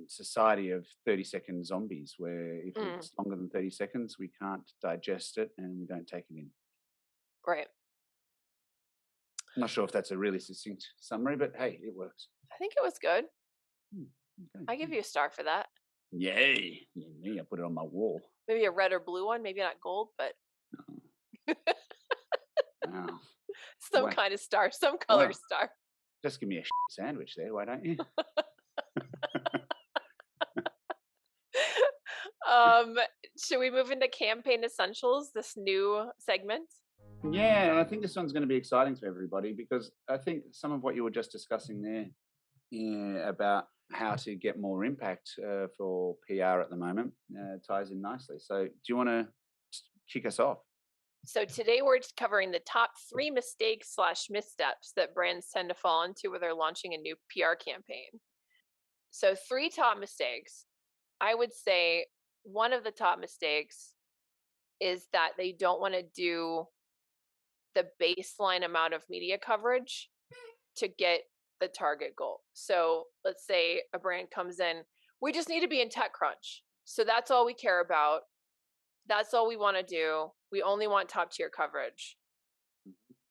society of 30-second zombies where if it's longer than 30 seconds, we can't digest it and we don't take it in. Right. I'm not sure if that's a really succinct summary, but hey, it works. I think it was good. Okay. I give you a star for that. Yay. Me, I put it on my wall. Maybe a red or blue one, maybe not gold, but No. some kind of star, some color star. Just give me a sandwich there, why don't you? Should we move into campaign essentials, this new segment? Yeah, and I think this one's going to be exciting for everybody, because I think some of what you were just discussing there about how to get more impact for PR at the moment ties in nicely. So do you want to kick us off? So today we're covering the top 3 mistakes / missteps that brands tend to fall into when they're launching a new PR campaign. So 3 top mistakes. I would say one of the top mistakes is that they don't want to do the baseline amount of media coverage to get the target goal. So let's say a brand comes in, we just need to be in TechCrunch. So that's all we care about. That's all we want to do. We only want top tier coverage.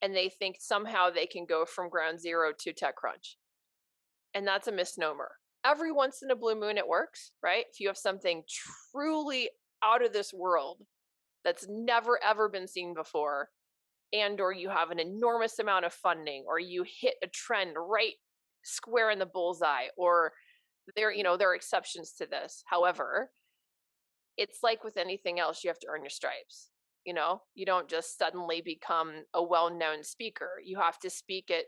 And they think somehow they can go from ground zero to TechCrunch. And that's a misnomer. Every once in a blue moon, it works, right? If you have something truly out of this world that's never, ever been seen before, and or you have an enormous amount of funding, or you hit a trend right square in the bullseye, or there are exceptions to this. However, it's like with anything else, you have to earn your stripes. You don't just suddenly become a well-known speaker. You have to speak at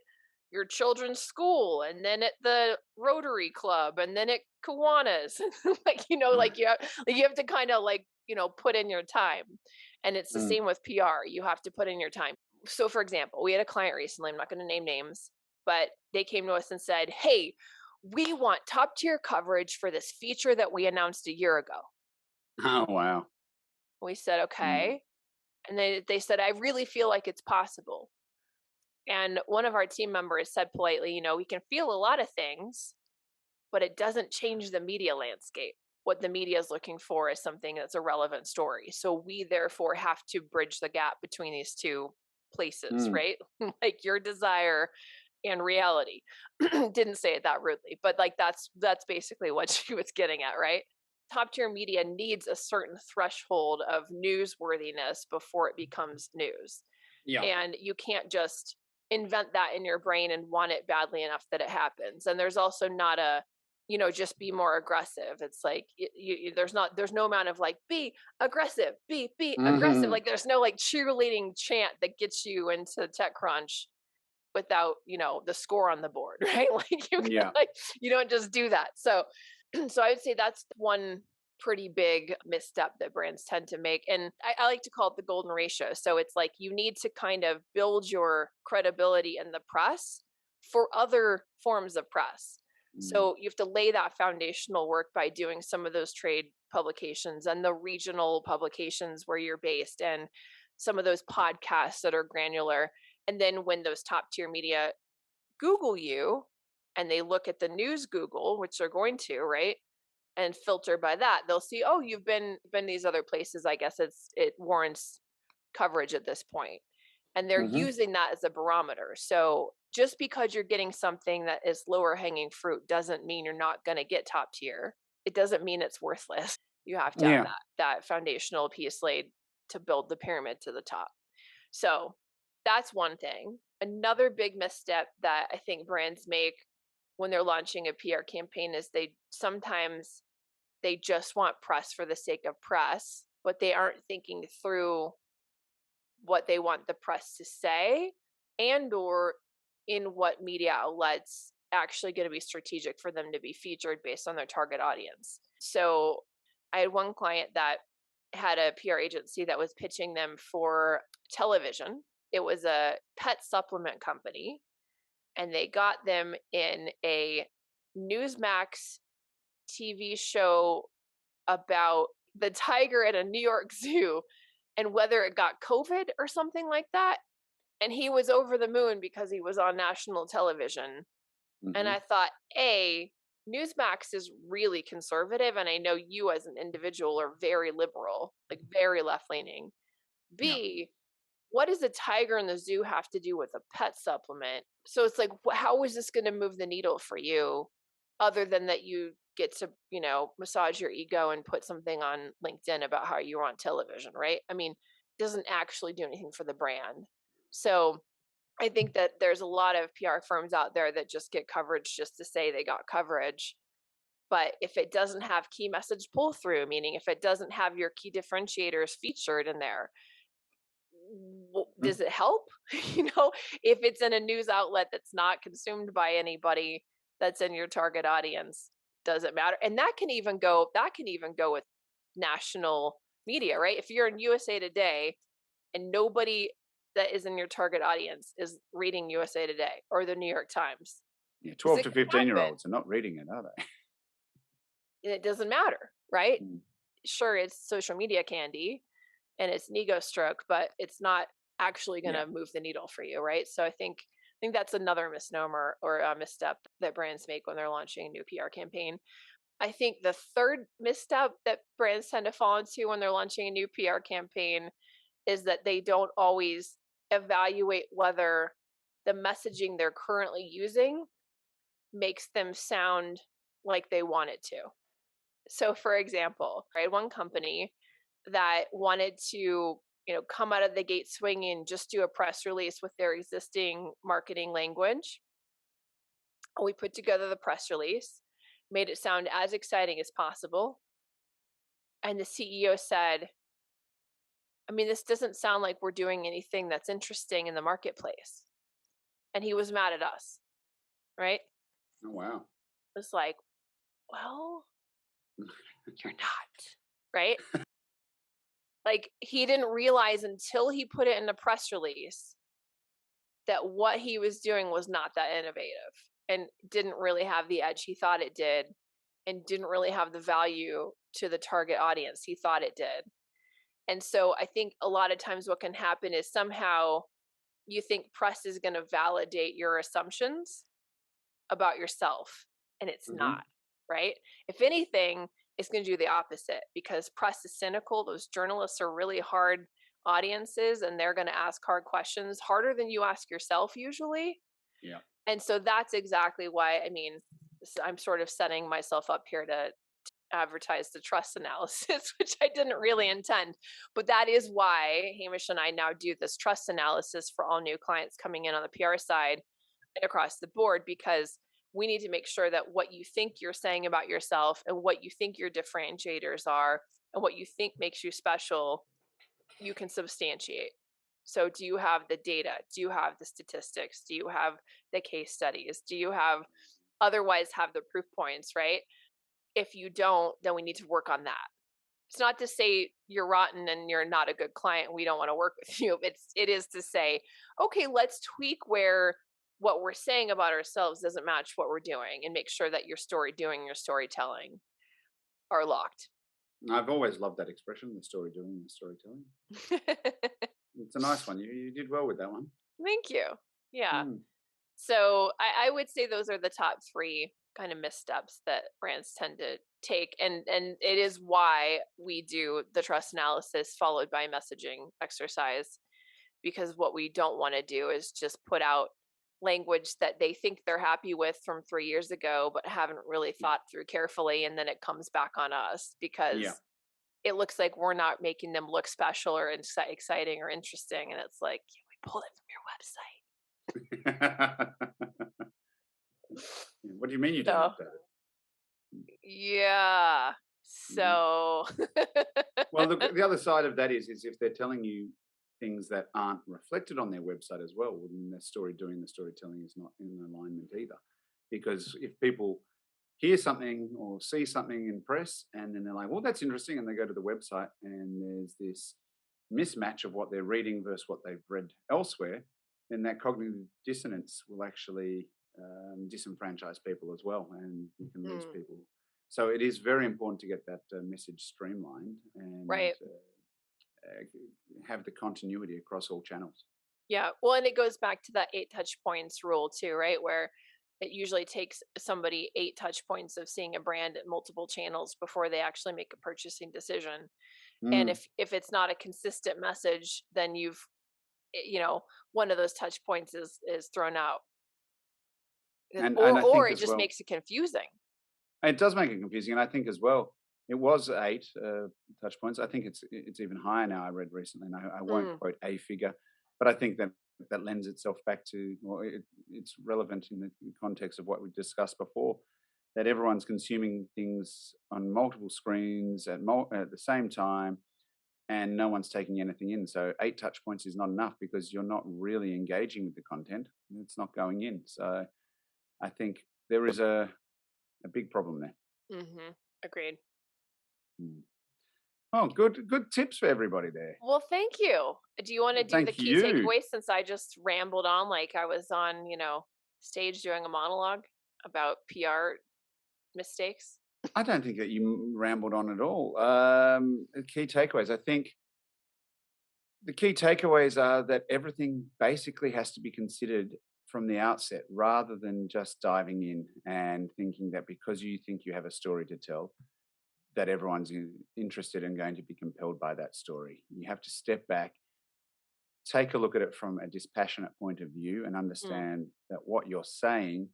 your children's school, and then at the Rotary Club, and then at Kiwanis. like you have to kind of put in your time. And it's the same with PR. You have to put in your time. So for example, we had a client recently, I'm not going to name names, but they came to us and said, hey, we want top tier coverage for this feature that we announced a year ago. Oh, wow. We said, okay. And they said, I really feel like it's possible. And one of our team members said politely, we can feel a lot of things, but it doesn't change the media landscape. What the media is looking for is something that's a relevant story. So we therefore have to bridge the gap between these two places, right? Like your desire and reality. Didn't say it that rudely, but that's basically what she was getting at, right? Top tier media needs a certain threshold of newsworthiness before it becomes news. Yeah. And you can't just invent that in your brain and want it badly enough that it happens. And there's also not a just be more aggressive. It's like there's no amount of be aggressive, be aggressive. Like there's no cheerleading chant that gets you into TechCrunch without the score on the board, right? You don't just do that. So I would say that's one pretty big misstep that brands tend to make. And I like to call it the golden ratio. So it's like you need to kind of build your credibility in the press for other forms of press. So you have to lay that foundational work by doing some of those trade publications and the regional publications where you're based, and some of those podcasts that are granular. And then when those top tier media Google you and they look at the news Google, which they're going to, right, and filter by that, they'll see, oh, you've been these other places. I guess it warrants coverage at this point. And they're using that as a barometer. So just because you're getting something that is lower hanging fruit doesn't mean you're not going to get top tier. It doesn't mean it's worthless. You have to have that foundational piece laid to build the pyramid to the top. So that's one thing. Another big misstep that I think brands make when they're launching a PR campaign is they just want press for the sake of press, but they aren't thinking through what they want the press to say, and or in what media outlets actually going to be strategic for them to be featured based on their target audience. So I had one client that had a PR agency that was pitching them for television. It was a pet supplement company, and they got them in a Newsmax TV show about the tiger at a New York zoo and whether it got COVID or something like that. And he was over the moon because he was on national television. And I thought, A, Newsmax is really conservative, and I know you as an individual are very liberal, like very left-leaning. B, what does a tiger in the zoo have to do with a pet supplement? So it's like, how is this going to move the needle for you, other than that you get to, massage your ego and put something on LinkedIn about how you were on television, right? I mean, it doesn't actually do anything for the brand. So I think that there's a lot of PR firms out there that just get coverage just to say they got coverage. But if it doesn't have key message pull through, meaning if it doesn't have your key differentiators featured in there, does it help? If it's in a news outlet that's not consumed by anybody that's in your target audience, does it matter? And that can even go with national media, right? If you're in USA Today and nobody that is in your target audience is reading USA Today or the New York Times. Yeah, 12 to 15-year-olds are not reading it, are they? And it doesn't matter, right? Mm. Sure, it's social media candy and it's an ego stroke, but it's not actually going to move the needle for you, right? So I think that's another misnomer or a misstep that brands make when they're launching a new PR campaign. I think the third misstep that brands tend to fall into when they're launching a new PR campaign is that they don't always evaluate whether the messaging they're currently using makes them sound like they want it to. So for example, I had one company that wanted to, come out of the gate swinging, just do a press release with their existing marketing language. We put together the press release, made it sound as exciting as possible. And the CEO said, I mean, this doesn't sound like we're doing anything that's interesting in the marketplace. And he was mad at us, right? Oh, wow. It's like, well, you're not, right? Like, he didn't realize until he put it in a press release that what he was doing was not that innovative and didn't really have the edge he thought it did, and didn't really have the value to the target audience he thought it did. And so I think a lot of times what can happen is somehow you think press is going to validate your assumptions about yourself, and it's not, right? If anything, it's going to do the opposite, because press is cynical. Those journalists are really hard audiences, and they're going to ask hard questions, harder than you ask yourself usually. Yeah. And so that's exactly why, I mean, I'm sort of setting myself up here to advertise the trust analysis, which I didn't really intend. But that is why Hamish and I now do this trust analysis for all new clients coming in on the PR side and across the board, because we need to make sure that what you think you're saying about yourself and what you think your differentiators are and what you think makes you special, you can substantiate. So do you have the data? Do you have the statistics? Do you have the case studies? Do you have otherwise have the proof points, right? If you don't, then we need to work on that. It's not to say you're rotten and you're not a good client, we don't want to work with you. It is to say, okay, let's tweak where what we're saying about ourselves doesn't match what we're doing, and make sure that your storytelling are locked. I've always loved that expression, the story doing, the storytelling. It's a nice one. You did well with that one. Thank you. Yeah. So I would say those are the top three kind of missteps that brands tend to take. And it is why we do the trust analysis followed by messaging exercise, because what we don't want to do is just put out language that they think they're happy with from 3 years ago, but haven't really thought through carefully. And then it comes back on us because it looks like we're not making them look special or exciting or interesting. And it's like, we pulled it from your website. What do you mean you didn't update it? Yeah. So. Well, the other side of that is if they're telling you things that aren't reflected on their website as well, then the storytelling is not in alignment either. Because if people hear something or see something in press and then they're like, well, that's interesting, and they go to the website and there's this mismatch of what they're reading versus what they've read elsewhere, then that cognitive dissonance will actually disenfranchise people as well, and you can lose people. So it is very important to get that message streamlined and have the continuity across all channels. Yeah, well, and it goes back to that 8 touch points rule too, right? Where it usually takes somebody 8 touch points of seeing a brand at multiple channels before they actually make a purchasing decision. And if it's not a consistent message, then you've, one of those touch points is thrown out. Or it just makes it confusing. It does make it confusing. And I think as well, it was 8 touch points. I think it's even higher now, I read recently. And I won't quote a figure, but I think that lends itself back to, it's relevant in the context of what we discussed before, that everyone's consuming things on multiple screens at the same time, and no one's taking anything in. So 8 touch points is not enough because you're not really engaging with the content. It's not going in. So I think there is a big problem there. Agreed. Oh, good tips for everybody there. Well, thank you. Do you want to do the Thank key you. takeaway since I just rambled on like I was on, stage doing a monologue about PR mistakes? I don't think that you rambled on at all. The key takeaways. I think the key takeaways are that everything basically has to be considered from the outset rather than just diving in and thinking that because you think you have a story to tell, that everyone's interested and going to be compelled by that story. You have to step back, take a look at it from a dispassionate point of view, and understand that what you're saying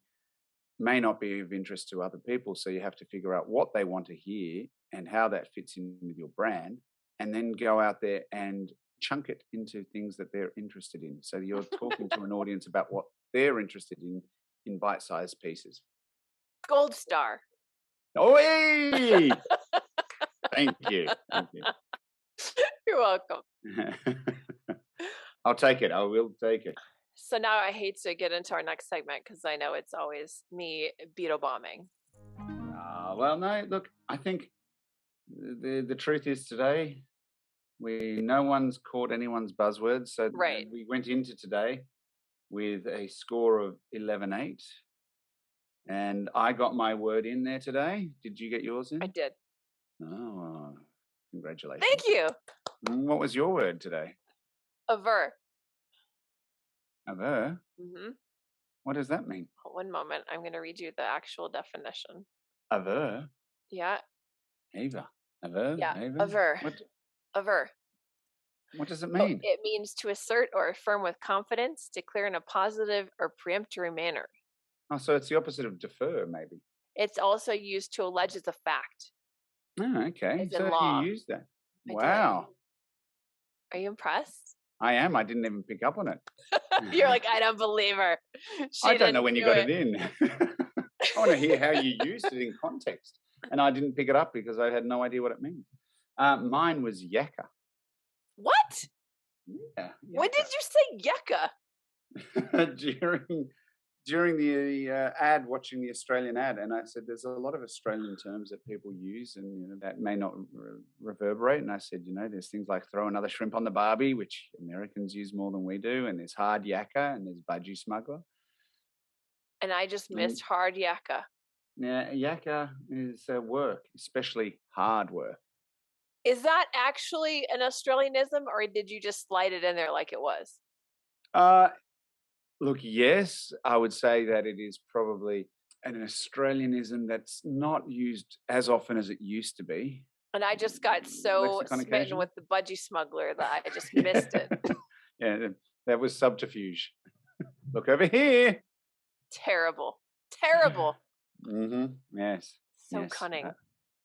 may not be of interest to other people. So you have to figure out what they want to hear and how that fits in with your brand, and then go out there and chunk it into things that they're interested in. So you're talking to an audience about what they're interested in bite-sized pieces. Gold star. Oh, hey! Thank you. You're welcome. I'll take it. I will take it. So now I hate to get into our next segment because I know it's always me beetle bombing. Well, no, look, I think the truth is today, no one's caught anyone's buzzwords. So right. We went into today with a score of 11-8. And I got my word in there today. Did you get yours in? I did. Oh, congratulations. Thank you. What was your word today? Aver. Aver? Mm-hmm. What does that mean? One moment. I'm going to read you the actual definition. Aver? Yeah. Aver. Aver? Yeah. Aver? Aver. Aver. What does it mean? It means to assert or affirm with confidence, declare in a positive or preemptory manner. Oh, so it's the opposite of defer, maybe. It's also used to allege as a fact. Oh, okay. As so in law. you used that. Wow. Are you impressed? I am. I didn't even pick up on it. You're like, I don't believe her. I don't know when you got it in. I want to hear how you used it in context. And I didn't pick it up because I had no idea what it means. Mine was yakka. What? Yeah. Yakka. When did you say yakka? During the ad, watching the Australian ad, and I said, there's a lot of Australian terms that people use and that may not reverberate. And I said, there's things like throw another shrimp on the barbie, which Americans use more than we do. And there's hard yakka and there's budgie smuggler. And I just missed hard yakka. Yeah, yakka is work, especially hard work. Is that actually an Australianism, or did you just slide it in there like it was? Look, yes, I would say that it is probably an Australianism that's not used as often as it used to be. And I just got so smitten with the budgie smuggler that I just missed it. Yeah, that was subterfuge. Look over here. Terrible. Terrible. Yes. So cunning.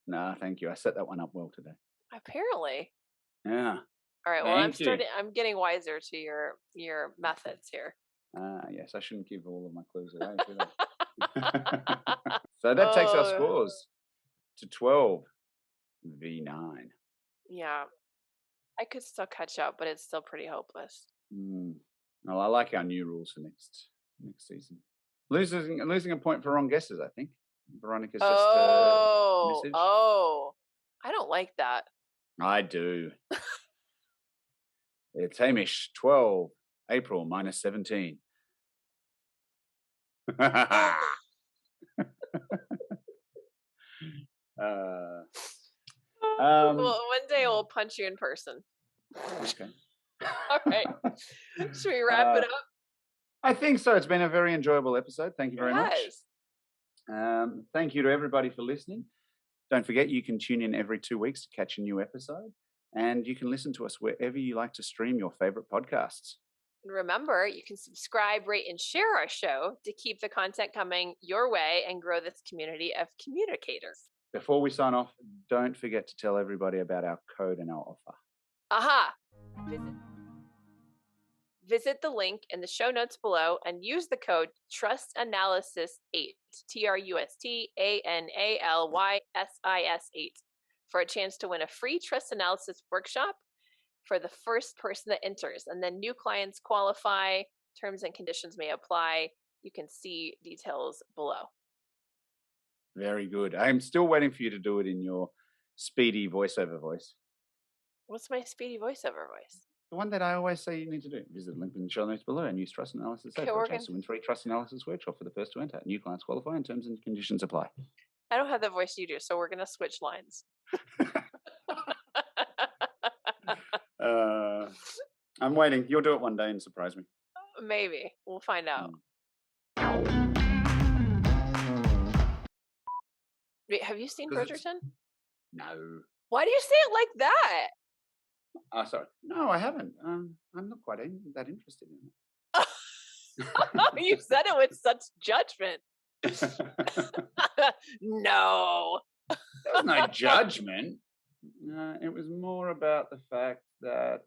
No, thank you. I set that one up well today. Apparently. Yeah. All right. Well, I'm getting wiser to your methods here. Yes, I shouldn't give all of my clues away, should I? So that takes our scores to 12 v 9. Yeah. I could still catch up, but it's still pretty hopeless. Well, I like our new rules for next season. Losing a point for wrong guesses, I think. Veronica's just message. Oh, I don't like that. I do. It's Hamish, 12, April, minus 17. Well, one day we'll punch you in person. Okay. All right. Should we wrap it up? I think so. It's been a very enjoyable episode. Thank you very much. Thank you to everybody for listening. Don't forget, you can tune in every 2 weeks to catch a new episode. And you can listen to us wherever you like to stream your favorite podcasts. And remember, you can subscribe, rate, and share our show to keep the content coming your way and grow this community of communicators. Before we sign off, don't forget to tell everybody about our code and our offer. Aha! Visit the link in the show notes below and use the code TRUSTANALYSIS8, TRUSTANALYSIS8, for a chance to win a free trust analysis workshop for the first person that enters. And then new clients qualify, terms and conditions may apply. You can see details below. Very good. I'm still waiting for you to do it in your speedy voiceover voice. What's my speedy voiceover voice? The one that I always say you need to do. Visit the link in the show notes below and use Trust Analysis Okay, for we're a chance to win free Trust Analysis workshop for the first to enter. New clients qualify and terms and conditions apply. I don't have the voice you do, so we're gonna switch lines. I'm waiting. You'll do it one day and surprise me. Maybe. We'll find out. Wait, have you seen Bridgerton? No. Why do you say it like that? Sorry. No, I haven't. I'm not quite that interested in it. You said it with such judgment. No. There was no judgment. It was more about the fact that